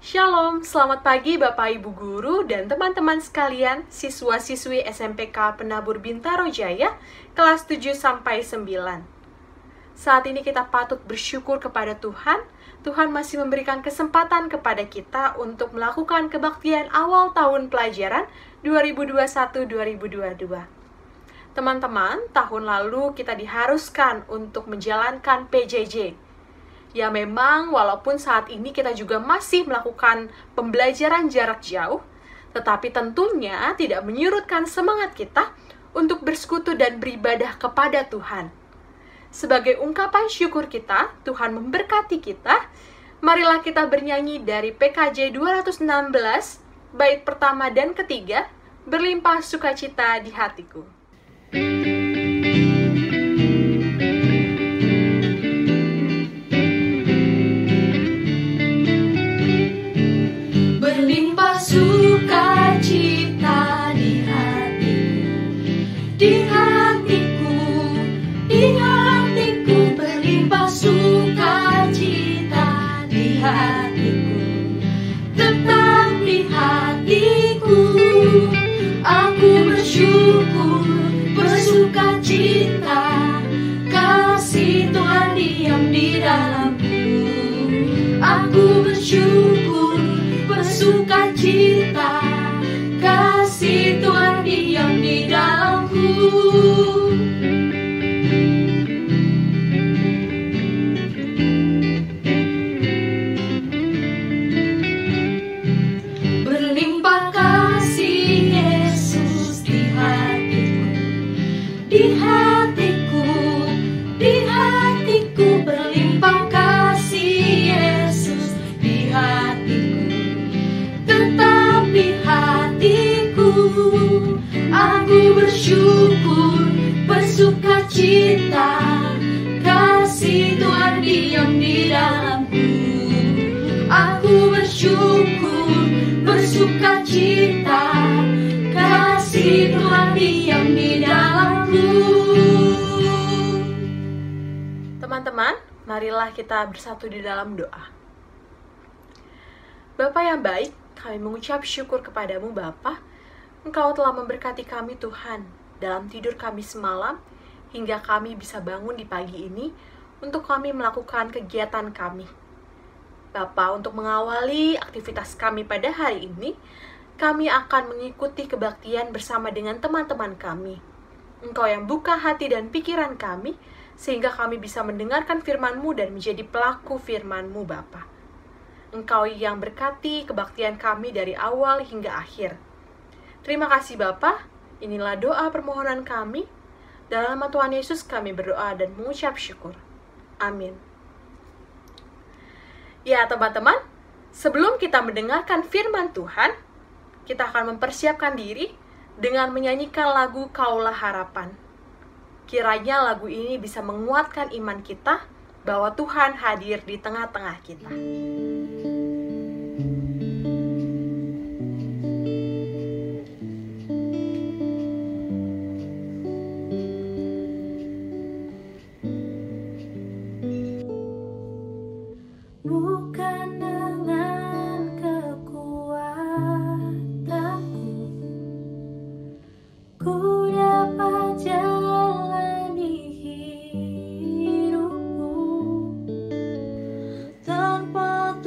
Shalom, selamat pagi Bapak Ibu Guru dan teman-teman sekalian, siswa-siswi SMPK Penabur Bintaro Jaya, kelas 7-9. Saat ini kita patut bersyukur kepada Tuhan. Tuhan masih memberikan kesempatan kepada kita untuk melakukan kebaktian awal tahun pelajaran 2021-2022. Teman-teman, tahun lalu kita diharuskan untuk menjalankan PJJ. Ya memang walaupun saat ini kita juga masih melakukan pembelajaran jarak jauh, tetapi tentunya tidak menyurutkan semangat kita untuk bersekutu dan beribadah kepada Tuhan. Sebagai ungkapan syukur kita, Tuhan memberkati kita. Marilah kita bernyanyi dari PKJ 216, bait pertama dan ketiga, berlimpah sukacita di hatiku. Berlimpah sukacita di hatiku, di hatiku, di hatiku. Berlimpah sukacita di hatiku, tetap di hatiku. Aku bersyukur, bersukacita, kasih Tuhan diam di dalamku. Aku bersyukur, bersukacita, kasih Tuhan diam di dalamku. Berlimpah kasih Yesus di hatiku, di hatiku, di hatiku. Berlimpah kasih Yesus di hatiku, tetap di hatiku. Aku bersyukur, bersukacita, kasih Tuhan diam di dalamku. Aku bersyukur, bersukacita, kasih Tuhan diam di dalamku. Teman-teman, marilah kita bersatu di dalam doa. Bapa yang baik, kami mengucap syukur kepadamu Bapa. Engkau telah memberkati kami Tuhan dalam tidur kami semalam, hingga kami bisa bangun di pagi ini untuk kami melakukan kegiatan kami. Bapa, untuk mengawali aktivitas kami pada hari ini, kami akan mengikuti kebaktian bersama dengan teman-teman kami. Engkau yang buka hati dan pikiran kami, sehingga kami bisa mendengarkan firman-Mu dan menjadi pelaku firman-Mu Bapa. Engkau yang berkati kebaktian kami dari awal hingga akhir. Terima kasih Bapa, inilah doa permohonan kami. Dalam nama Tuhan Yesus kami berdoa dan mengucap syukur. Amin. Ya teman-teman, sebelum kita mendengarkan firman Tuhan, kita akan mempersiapkan diri dengan menyanyikan lagu Kaulah Harapan. Kiranya lagu ini bisa menguatkan iman kita bahwa Tuhan hadir di tengah-tengah kita. Bukan dengan kekuatanku ku dapat jalani hidupku, tanpa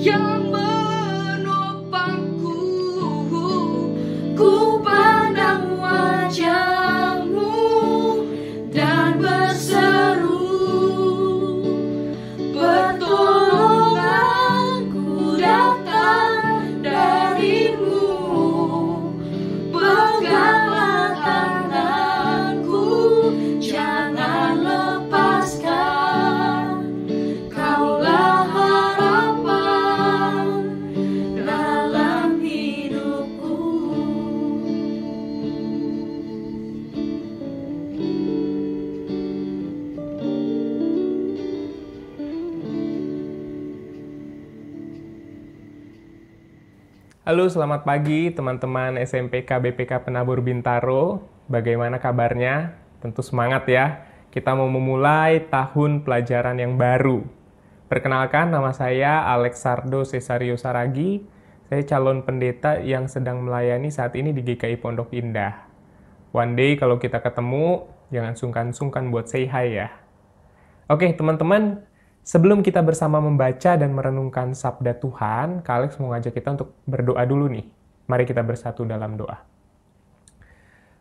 yang menopangku. Ku pandang wajah-Mu dan berseru, pertolonganku datang dari-Mu. Peganglah tanganku, jangan lepaskan. Kaulah harapan dalam hidupku. Halo, selamat pagi teman-teman SMPK BPK Penabur Bintaro. Bagaimana kabarnya? Tentu semangat ya. Kita mau memulai tahun pelajaran yang baru. Perkenalkan, nama saya Alexardo Cesario Saragi. Saya calon pendeta yang sedang melayani saat ini di GKI Pondok Indah. One day kalau kita ketemu, jangan sungkan-sungkan buat say hi ya. Oke teman-teman, sebelum kita bersama membaca dan merenungkan sabda Tuhan, Kak Alex mau ngajak kita untuk berdoa dulu nih. Mari kita bersatu dalam doa.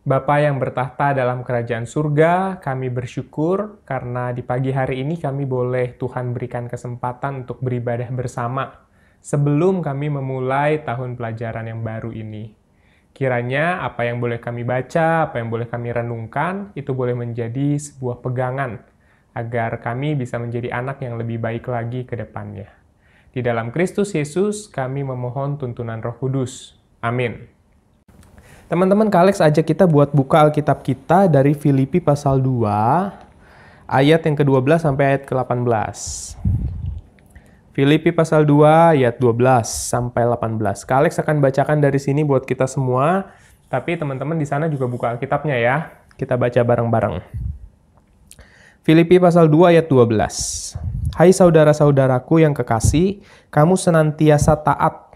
Bapa yang bertahta dalam kerajaan surga, kami bersyukur karena di pagi hari ini kami boleh Tuhan berikan kesempatan untuk beribadah bersama sebelum kami memulai tahun pelajaran yang baru ini. Kiranya apa yang boleh kami baca, apa yang boleh kami renungkan, itu boleh menjadi sebuah pegangan agar kami bisa menjadi anak yang lebih baik lagi ke depannya. Di dalam Kristus Yesus, kami memohon tuntunan Roh Kudus. Amin. Teman-teman, Kak Alex ajak kita buat buka Alkitab kita dari Filipi pasal 2, ayat yang ke-12 sampai ayat ke-18. Filipi pasal 2, ayat 12 sampai 18. Kak Alex akan bacakan dari sini buat kita semua, tapi teman-teman di sana juga buka Alkitabnya ya. Kita baca bareng-bareng. Filipi pasal 2 ayat 12. Hai saudara-saudaraku yang kekasih, kamu senantiasa taat.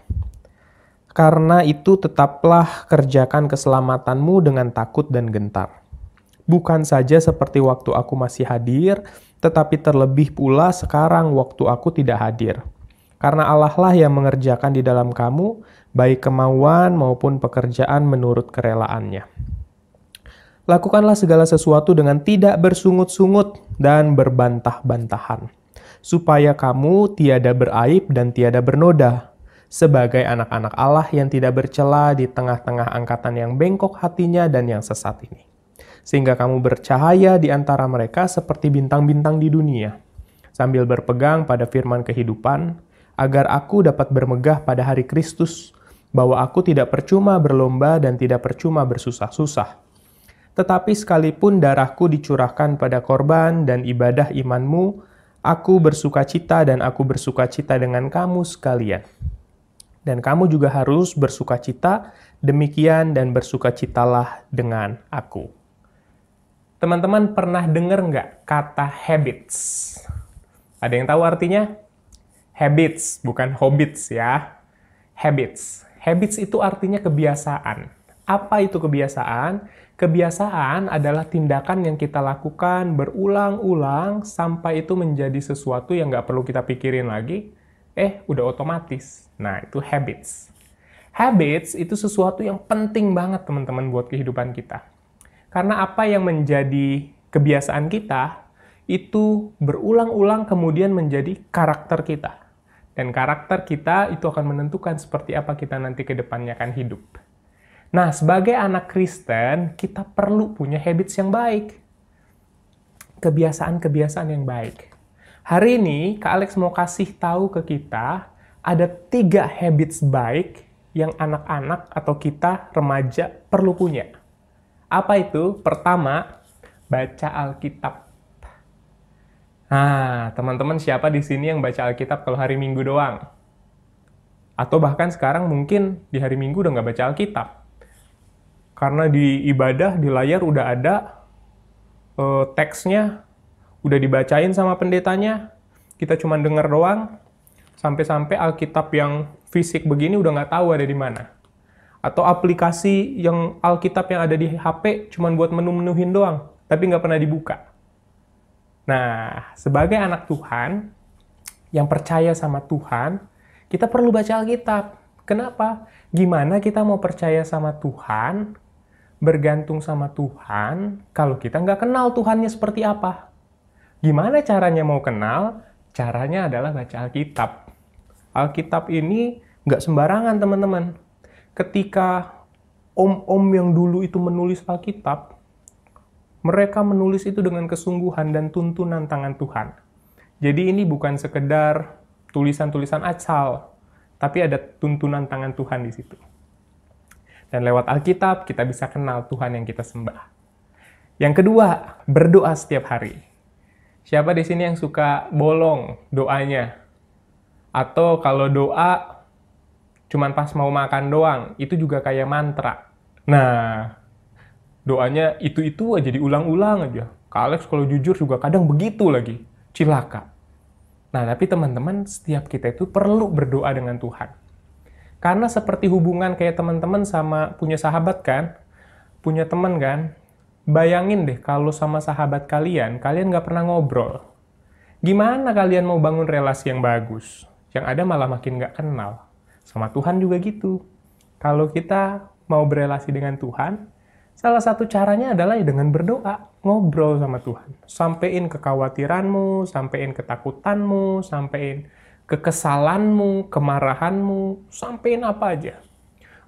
Karena itu tetaplah kerjakan keselamatanmu dengan takut dan gentar. Bukan saja seperti waktu aku masih hadir, tetapi terlebih pula sekarang waktu aku tidak hadir. Karena Allah lah yang mengerjakan di dalam kamu, baik kemauan maupun pekerjaan menurut kerelaannya. Lakukanlah segala sesuatu dengan tidak bersungut-sungut dan berbantah-bantahan, supaya kamu tiada beraib dan tiada bernoda, sebagai anak-anak Allah yang tidak bercela di tengah-tengah angkatan yang bengkok hatinya dan yang sesat ini. Sehingga kamu bercahaya di antara mereka seperti bintang-bintang di dunia, sambil berpegang pada firman kehidupan, agar aku dapat bermegah pada hari Kristus, bahwa aku tidak percuma berlomba dan tidak percuma bersusah-susah. Tetapi sekalipun darahku dicurahkan pada korban dan ibadah imanmu, aku bersukacita dan aku bersukacita dengan kamu sekalian. Dan kamu juga harus bersukacita, demikian dan bersukacitalah dengan aku. Teman-teman pernah dengar nggak kata habits? Ada yang tahu artinya? Habits, bukan hobbits ya. Habits. Habits itu artinya kebiasaan. Apa itu kebiasaan? Kebiasaan adalah tindakan yang kita lakukan berulang-ulang sampai itu menjadi sesuatu yang nggak perlu kita pikirin lagi. Udah otomatis. Nah, itu habits. Habits itu sesuatu yang penting banget teman-teman buat kehidupan kita. Karena apa yang menjadi kebiasaan kita, itu berulang-ulang kemudian menjadi karakter kita. Dan karakter kita itu akan menentukan seperti apa kita nanti ke depannya akan hidup. Nah, sebagai anak Kristen, kita perlu punya habits yang baik. Kebiasaan-kebiasaan yang baik. Hari ini, Kak Alex mau kasih tahu ke kita, ada 3 habits baik yang anak-anak atau kita, remaja, perlu punya. Apa itu? Pertama, baca Alkitab. Nah, teman-teman siapa di sini yang baca Alkitab kalau hari Minggu doang? Atau bahkan sekarang mungkin di hari Minggu udah nggak baca Alkitab. Karena di ibadah, di layar udah ada teksnya, udah dibacain sama pendetanya, kita cuma denger doang, sampai-sampai Alkitab yang fisik begini udah nggak tahu ada di mana. Atau aplikasi yang Alkitab yang ada di HP cuma buat menu-menuhin doang, tapi nggak pernah dibuka. Nah, sebagai anak Tuhan, yang percaya sama Tuhan, Kita perlu baca Alkitab. Kenapa? Gimana kita mau percaya sama Tuhan, bergantung sama Tuhan, kalau kita nggak kenal Tuhannya seperti apa? Gimana caranya mau kenal? Caranya adalah baca Alkitab. Alkitab ini nggak sembarangan, teman-teman. Ketika om-om yang dulu itu menulis Alkitab, mereka menulis itu dengan kesungguhan dan tuntunan tangan Tuhan. Jadi ini bukan sekedar tulisan-tulisan asal, tapi ada tuntunan tangan Tuhan di situ. Dan lewat Alkitab kita bisa kenal Tuhan yang kita sembah. Yang kedua, berdoa setiap hari. Siapa di sini yang suka bolong doanya? Atau kalau doa cuman pas mau makan doang, itu juga kayak mantra. Nah, doanya itu aja diulang-ulang aja. Kak Alex kalau jujur juga kadang begitu lagi. Cilaka. Nah, tapi teman-teman, setiap kita itu perlu berdoa dengan Tuhan. Karena seperti hubungan kayak teman-teman sama punya sahabat kan, punya teman kan, bayangin deh kalau sama sahabat kalian nggak pernah ngobrol. Gimana kalian mau bangun relasi yang bagus? Yang ada malah makin nggak kenal. Sama Tuhan juga gitu. Kalau kita mau berelasi dengan Tuhan, salah satu caranya adalah dengan berdoa, ngobrol sama Tuhan. Sampein kekhawatiranmu, sampein ketakutanmu, sampein kekesalanmu, kemarahanmu, sampein apa aja.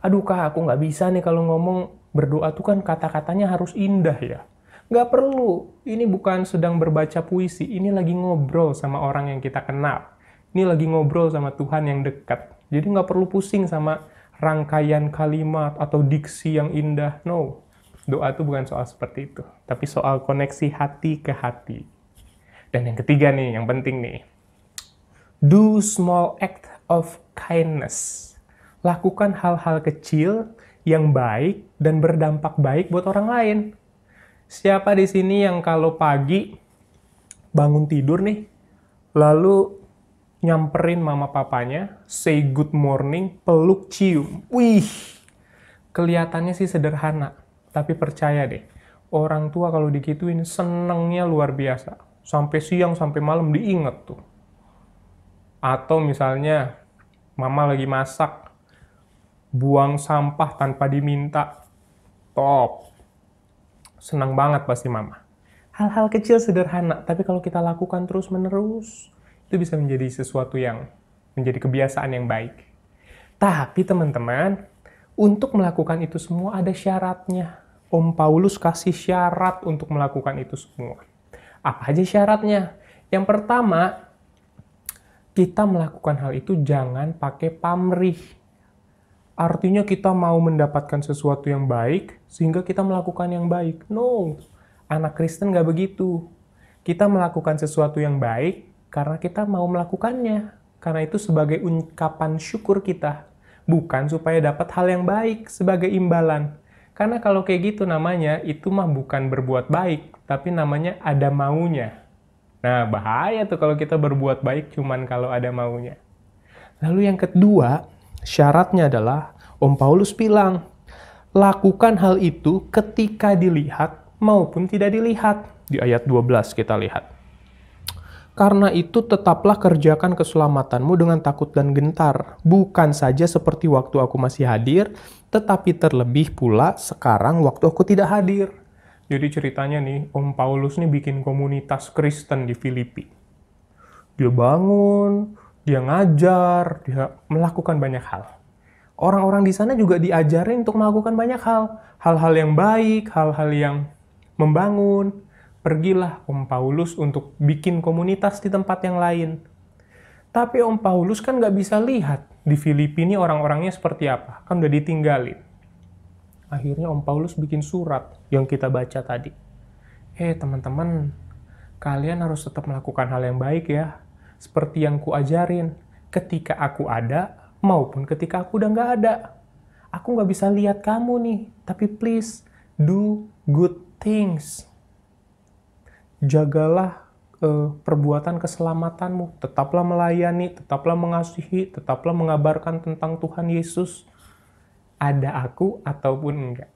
Aduh Kak, aku nggak bisa nih kalau ngomong berdoa tuh kan kata-katanya harus indah ya. Nggak perlu, ini bukan sedang berbaca puisi, ini lagi ngobrol sama orang yang kita kenal. Ini lagi ngobrol sama Tuhan yang dekat. Jadi nggak perlu pusing sama rangkaian kalimat atau diksi yang indah, no. Doa itu bukan soal seperti itu, tapi soal koneksi hati ke hati. Dan yang ketiga nih, yang penting nih. Do small act of kindness. Lakukan hal-hal kecil yang baik dan berdampak baik buat orang lain. Siapa di sini yang kalau pagi bangun tidur nih, lalu nyamperin mama papanya, say good morning, peluk, cium. Wih, kelihatannya sih sederhana. Tapi percaya deh, orang tua kalau digituin senengnya luar biasa. Sampai siang, sampai malam diinget tuh. Atau misalnya, mama lagi masak, buang sampah tanpa diminta. Top. Senang banget pasti mama. Hal-hal kecil sederhana, tapi kalau kita lakukan terus-menerus, itu bisa menjadi sesuatu yang menjadi kebiasaan yang baik. Tapi teman-teman, untuk melakukan itu semua ada syaratnya. Om Paulus kasih syarat untuk melakukan itu semua. Apa aja syaratnya? Yang pertama, kita melakukan hal itu jangan pakai pamrih. Artinya kita mau mendapatkan sesuatu yang baik, sehingga kita melakukan yang baik. No, anak Kristen nggak begitu. Kita melakukan sesuatu yang baik karena kita mau melakukannya. Karena itu sebagai ungkapan syukur kita. Bukan supaya dapat hal yang baik sebagai imbalan. Karena kalau kayak gitu namanya, itu mah bukan berbuat baik, tapi namanya ada maunya. Nah, bahaya tuh kalau kita berbuat baik cuman kalau ada maunya. Lalu yang kedua, syaratnya adalah, Om Paulus bilang, lakukan hal itu ketika dilihat maupun tidak dilihat. Di ayat 12 kita lihat. Karena itu tetaplah kerjakan keselamatanmu dengan takut dan gentar. Bukan saja seperti waktu aku masih hadir, tetapi terlebih pula sekarang waktu aku tidak hadir. Jadi ceritanya nih, Om Paulus nih bikin komunitas Kristen di Filipi. Dia bangun, dia ngajar, dia melakukan banyak hal. Orang-orang di sana juga diajarin untuk melakukan banyak hal. Hal-hal yang baik, hal-hal yang membangun. Pergilah Om Paulus untuk bikin komunitas di tempat yang lain. Tapi Om Paulus kan nggak bisa lihat di Filipi ini orang-orangnya seperti apa. Kan udah ditinggalin. Akhirnya Om Paulus bikin surat yang kita baca tadi. Teman-teman, kalian harus tetap melakukan hal yang baik ya. Seperti yang kuajarin. Ketika aku ada, maupun ketika aku udah nggak ada. Aku nggak bisa lihat kamu nih. Tapi please, do good things. Jagalah perbuatan keselamatanmu, tetaplah melayani, tetaplah mengasihi, tetaplah mengabarkan tentang Tuhan Yesus. Ada aku ataupun enggak.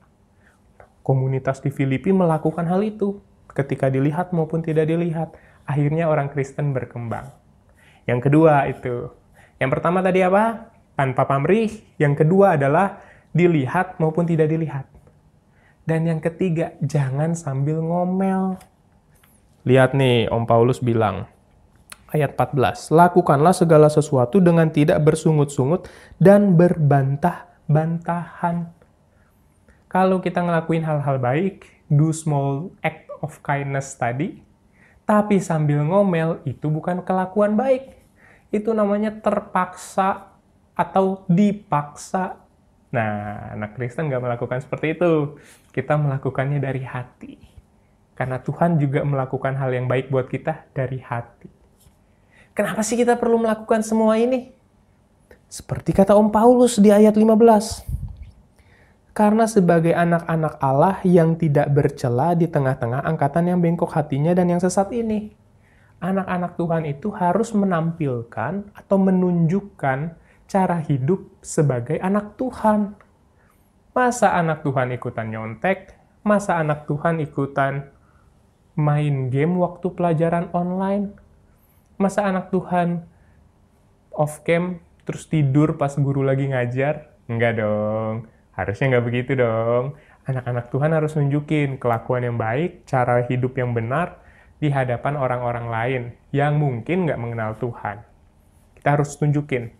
Komunitas di Filipi melakukan hal itu, ketika dilihat maupun tidak dilihat. Akhirnya orang Kristen berkembang. Yang kedua itu, Yang pertama tadi apa? Tanpa pamrih. Yang kedua adalah dilihat maupun tidak dilihat. Dan yang ketiga, jangan sambil ngomel. Lihat nih, Om Paulus bilang, ayat 14, lakukanlah segala sesuatu dengan tidak bersungut-sungut dan berbantah-bantahan. Kalau kita ngelakuin hal-hal baik, do small act of kindness tadi, tapi sambil ngomel, itu bukan kelakuan baik. Itu namanya terpaksa atau dipaksa. Nah, anak Kristen nggak melakukan seperti itu. Kita melakukannya dari hati. Karena Tuhan juga melakukan hal yang baik buat kita dari hati. Kenapa sih kita perlu melakukan semua ini? Seperti kata Om Paulus di ayat 15. Karena sebagai anak-anak Allah yang tidak bercela di tengah-tengah angkatan yang bengkok hatinya dan yang sesat ini. Anak-anak Tuhan itu harus menampilkan atau menunjukkan cara hidup sebagai anak Tuhan. Masa anak Tuhan ikutan nyontek? Masa anak Tuhan ikutan main game waktu pelajaran online? Masa anak Tuhan off cam terus tidur pas guru lagi ngajar? Enggak dong. Harusnya nggak begitu dong. Anak-anak Tuhan harus nunjukin kelakuan yang baik, cara hidup yang benar di hadapan orang-orang lain yang mungkin nggak mengenal Tuhan. Kita harus tunjukin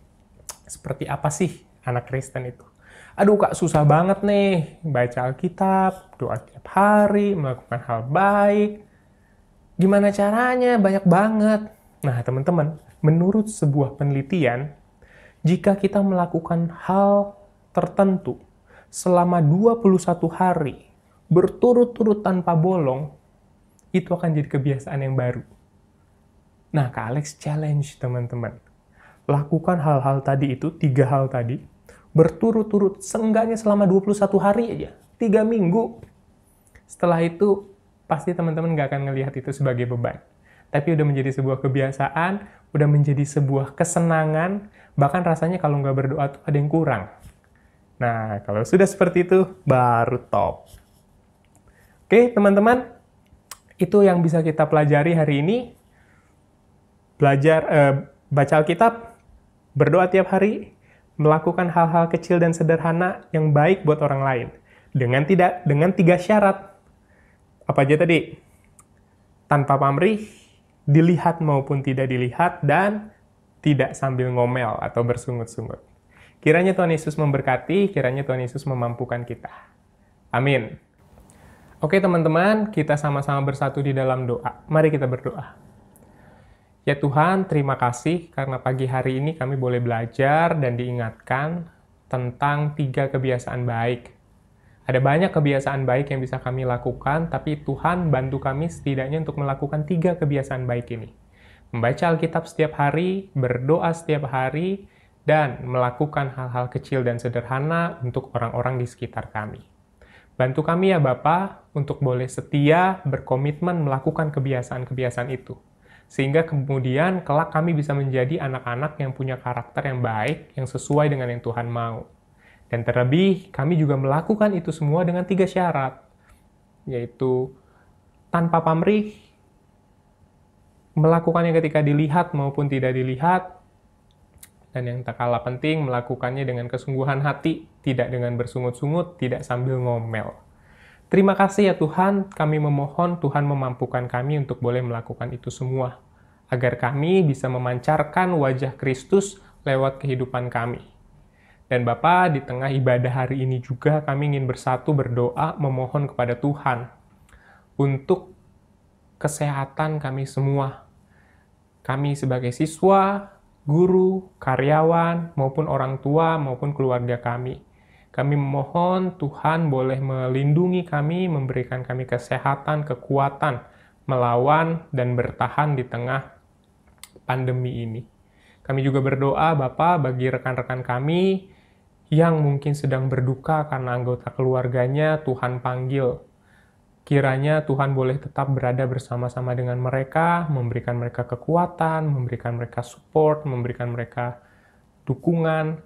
seperti apa sih anak Kristen itu. Aduh Kak, susah banget nih baca Alkitab, doa tiap hari, melakukan hal baik. Gimana caranya? Banyak banget. Nah teman-teman, menurut sebuah penelitian, jika kita melakukan hal tertentu selama 21 hari, berturut-turut tanpa bolong, itu akan jadi kebiasaan yang baru. Nah, Kak Alex challenge teman-teman. Lakukan hal-hal tadi itu, 3 hal tadi, berturut-turut, seenggaknya selama 21 hari aja, 3 minggu. Setelah itu, pasti teman-teman nggak akan ngelihat itu sebagai beban. Tapi udah menjadi sebuah kebiasaan, udah menjadi sebuah kesenangan, bahkan rasanya kalau nggak berdoa tuh ada yang kurang. Nah, kalau sudah seperti itu, baru top. Oke, teman-teman, itu yang bisa kita pelajari hari ini. Baca Alkitab, berdoa tiap hari, melakukan hal-hal kecil dan sederhana yang baik buat orang lain. Dengan 3 syarat. Apa aja tadi? Tanpa pamrih, dilihat maupun tidak dilihat, dan tidak sambil ngomel atau bersungut-sungut. Kiranya Tuhan Yesus memberkati, kiranya Tuhan Yesus memampukan kita. Amin. Oke teman-teman, kita sama-sama bersatu di dalam doa. Mari kita berdoa. Ya Tuhan, terima kasih karena pagi hari ini kami boleh belajar dan diingatkan tentang 3 kebiasaan baik. Ada banyak kebiasaan baik yang bisa kami lakukan, tapi Tuhan bantu kami setidaknya untuk melakukan 3 kebiasaan baik ini. Membaca Alkitab setiap hari, berdoa setiap hari, dan melakukan hal-hal kecil dan sederhana untuk orang-orang di sekitar kami. Bantu kami ya Bapa untuk boleh setia, berkomitmen melakukan kebiasaan-kebiasaan itu. Sehingga kemudian kelak kami bisa menjadi anak-anak yang punya karakter yang baik, yang sesuai dengan yang Tuhan mau. Dan terlebih, kami juga melakukan itu semua dengan 3 syarat, yaitu tanpa pamrih, melakukannya ketika dilihat maupun tidak dilihat, dan yang tak kalah penting, melakukannya dengan kesungguhan hati, tidak dengan bersungut-sungut, tidak sambil ngomel. Terima kasih ya Tuhan, kami memohon Tuhan memampukan kami untuk boleh melakukan itu semua, agar kami bisa memancarkan wajah Kristus lewat kehidupan kami. Dan Bapa, di tengah ibadah hari ini juga kami ingin bersatu berdoa memohon kepada Tuhan untuk kesehatan kami semua. Kami sebagai siswa, guru, karyawan, maupun orang tua, maupun keluarga kami. Kami memohon Tuhan boleh melindungi kami, memberikan kami kesehatan, kekuatan, melawan dan bertahan di tengah pandemi ini. Kami juga berdoa Bapa bagi rekan-rekan kami yang mungkin sedang berduka karena anggota keluarganya Tuhan panggil. Kiranya Tuhan boleh tetap berada bersama-sama dengan mereka, memberikan mereka kekuatan, memberikan mereka support, memberikan mereka dukungan,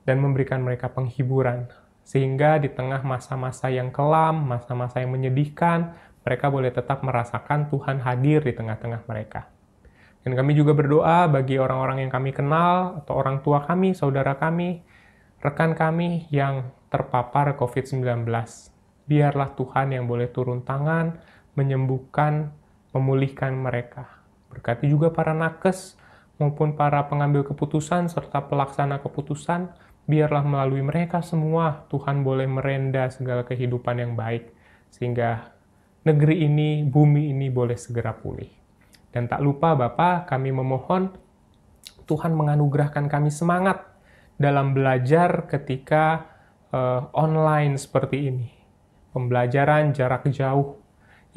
dan memberikan mereka penghiburan. Sehingga di tengah masa-masa yang kelam, masa-masa yang menyedihkan, mereka boleh tetap merasakan Tuhan hadir di tengah-tengah mereka. Dan kami juga berdoa bagi orang-orang yang kami kenal, atau orang tua kami, saudara kami, rekan kami yang terpapar COVID-19. Biarlah Tuhan yang boleh turun tangan, menyembuhkan, memulihkan mereka. Berkati juga para nakes maupun para pengambil keputusan serta pelaksana keputusan, biarlah melalui mereka semua Tuhan boleh merenda segala kehidupan yang baik, sehingga negeri ini, bumi ini boleh segera pulih. Dan tak lupa Bapa, kami memohon Tuhan menganugerahkan kami semangat dalam belajar ketika online seperti ini. Pembelajaran jarak jauh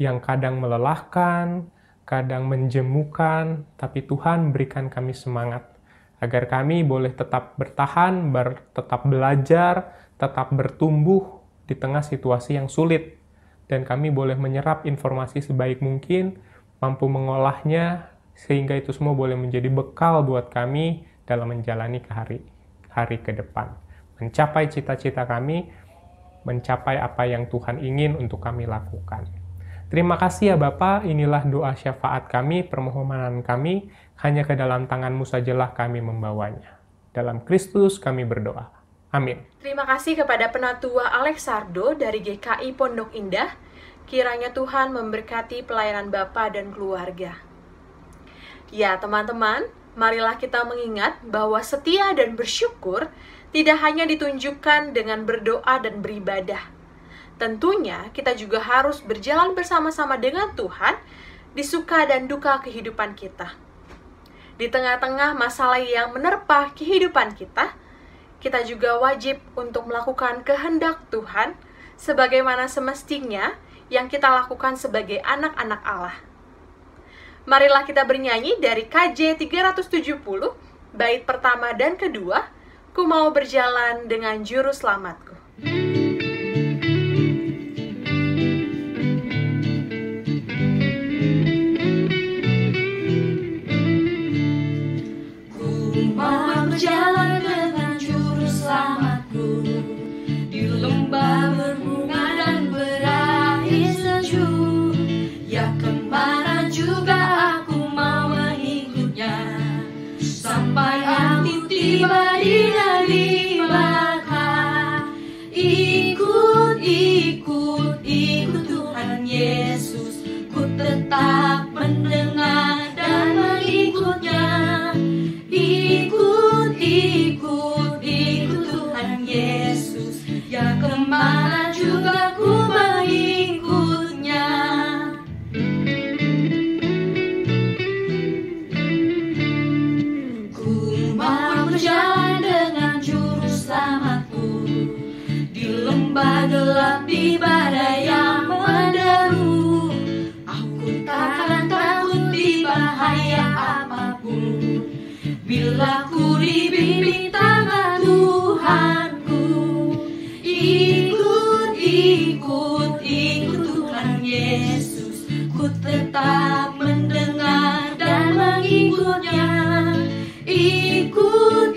yang kadang melelahkan, kadang menjemukan, tapi Tuhan berikan kami semangat agar kami boleh tetap bertahan, tetap belajar, tetap bertumbuh di tengah situasi yang sulit. Dan kami boleh menyerap informasi sebaik mungkin, mampu mengolahnya, sehingga itu semua boleh menjadi bekal buat kami dalam menjalani hari ke depan. Mencapai cita-cita kami, mencapai apa yang Tuhan ingin untuk kami lakukan. Terima kasih ya Bapa, inilah doa syafaat kami, permohonan kami, hanya ke dalam tangan-Mu sajalah kami membawanya. Dalam Kristus kami berdoa. Amin. Terima kasih kepada Penatua Alexardo dari GKI Pondok Indah. Kiranya Tuhan memberkati pelayanan Bapa dan keluarga. Ya teman-teman, marilah kita mengingat bahwa setia dan bersyukur tidak hanya ditunjukkan dengan berdoa dan beribadah. Tentunya kita juga harus berjalan bersama-sama dengan Tuhan di suka dan duka kehidupan kita. Di tengah-tengah masalah yang menerpa kehidupan kita juga wajib untuk melakukan kehendak Tuhan sebagaimana semestinya yang kita lakukan sebagai anak-anak Allah. Marilah kita bernyanyi dari KJ 370, bait pertama dan kedua, Ku mau berjalan dengan juru selamatku. Berjalan dengan juru selamatku di lembah berbunga dan berair sejuk. Ya kemana juga aku mau mengikutnya, sampai aku tiba di negeri Baka. Ikut Tuhan Yesus, ku tetap mendengar dan mengikutnya. Ikut Tuhan Yesus, ya kemana juga ku mengikutnya. Ku mau berjalan dengan juru selamatku di lembah gelap, di badai yang menderu. Aku takkan takut di bahaya apapun, bila ku dibimbing tangan Tuhanku. Ikut Tuhan Yesus, ku tetap mendengar dan mengikutnya. Ikut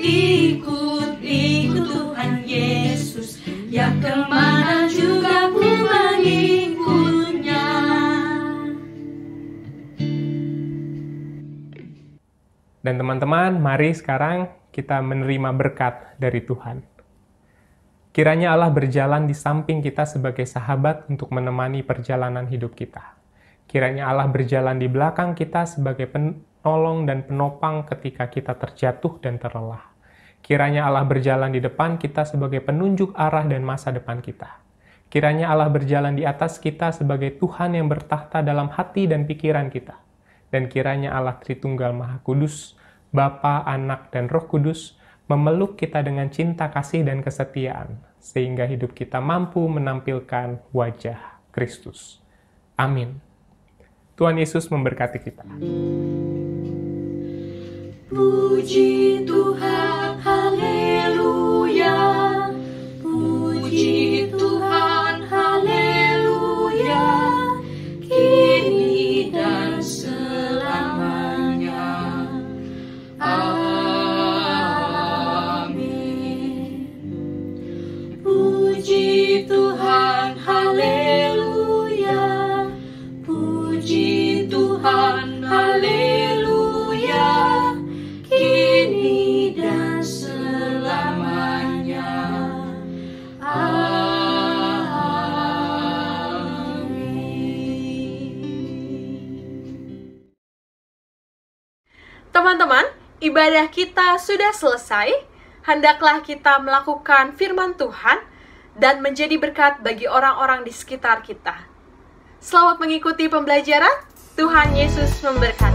Tuhan Yesus, ya kemana juga ku mengikutnya. Dan teman-teman, mari sekarang kita menerima berkat dari Tuhan. Kiranya Allah berjalan di samping kita sebagai sahabat untuk menemani perjalanan hidup kita. Kiranya Allah berjalan di belakang kita sebagai penolong dan penopang ketika kita terjatuh dan terlelah. Kiranya Allah berjalan di depan kita sebagai penunjuk arah dan masa depan kita. Kiranya Allah berjalan di atas kita sebagai Tuhan yang bertahta dalam hati dan pikiran kita. Dan kiranya Allah Tritunggal Maha Kudus, Bapa, Anak, dan Roh Kudus, memeluk kita dengan cinta kasih dan kesetiaan, sehingga hidup kita mampu menampilkan wajah Kristus. Amin. Tuhan Yesus memberkati kita. Puji Tuhan, haleluya. Puji Tuhan, haleluya. Kini dan selamanya. Amin. Puji Tuhan, haleluya. Puji Tuhan, haleluya. ibadah kita sudah selesai. Hendaklah kita melakukan firman Tuhan dan menjadi berkat bagi orang-orang di sekitar kita. Selamat mengikuti pembelajaran. Tuhan Yesus memberkati.